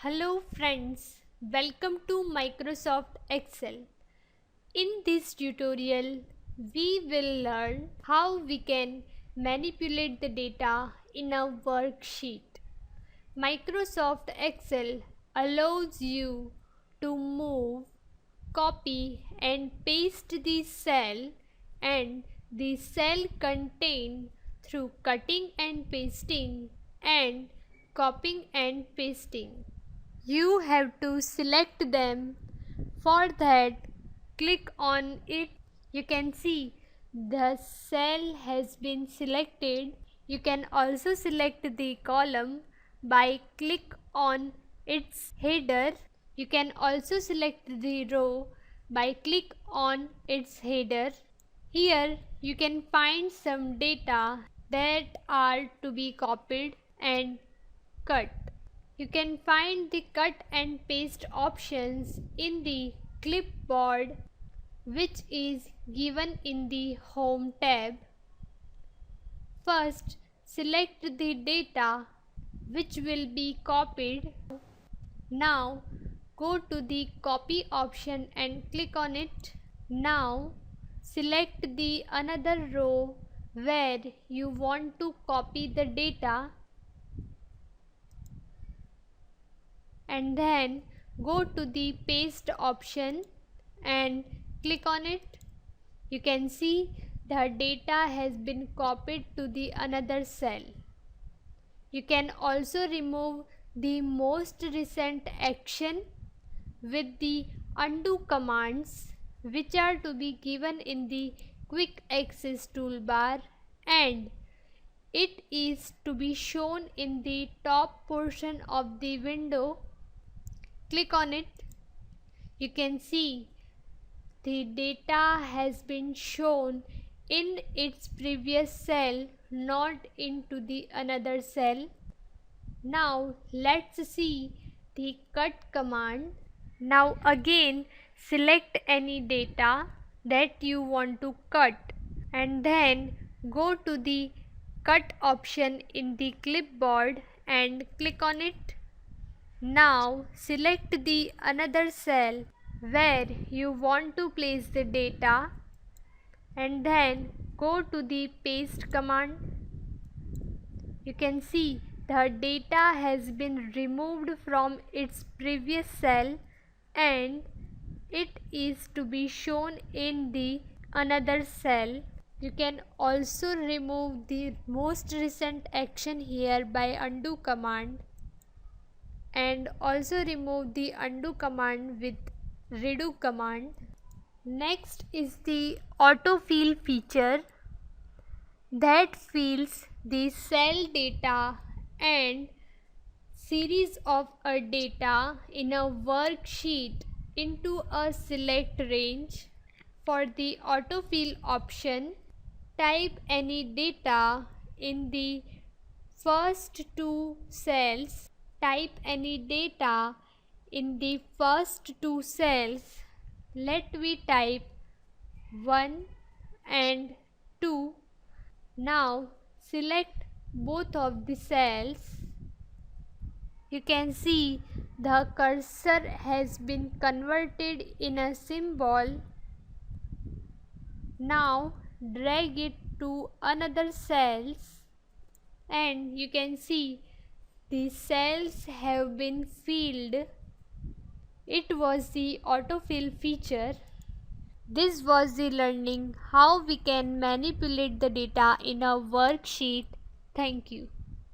Hello friends, welcome to Microsoft Excel. In this tutorial, we will learn how we can manipulate the data in a worksheet. Microsoft Excel allows you to move, copy and paste the cell and the cell content through cutting and pasting and copying and pasting. You have to select them. For that, click on it. You can see the cell has been selected. You can also select the column by click on its header. You can also select the row by click on its header. Here you can find some data that are to be copied and cut. You can find the cut and paste options in the clipboard, which is given in the Home tab. First, select the data which will be copied. Now, go to the copy option and click on it. Now, select the another row where you want to copy the data and then go to the paste option and click on it. You can see the data has been copied to the another cell. You can also remove the most recent action with the undo commands, which are to be given in the quick access toolbar, and it is to be shown in the top portion of the window. Click on it. You can see the data has been shown in its previous cell, not into the another cell. Now let's see the cut command. Now again select any data that you want to cut and then go to the cut option in the clipboard and click on it. Now select the another cell where you want to place the data and then go to the paste command. You can see the data has been removed from its previous cell and it is to be shown in the another cell. You can also remove the most recent action here by undo command and also remove the undo command with redo command. Next is the autofill feature that fills the cell data and series of a data in a worksheet into a select range. For the autofill option, type any data in the first two cells. Type any data in the first two cells. Let me type 1 and 2. Now select both of the cells. You can see the cursor has been converted in a symbol. Now drag it to another cells and you can see the cells have been filled. It was the autofill feature. This was the learning how we can manipulate the data in a worksheet. Thank you.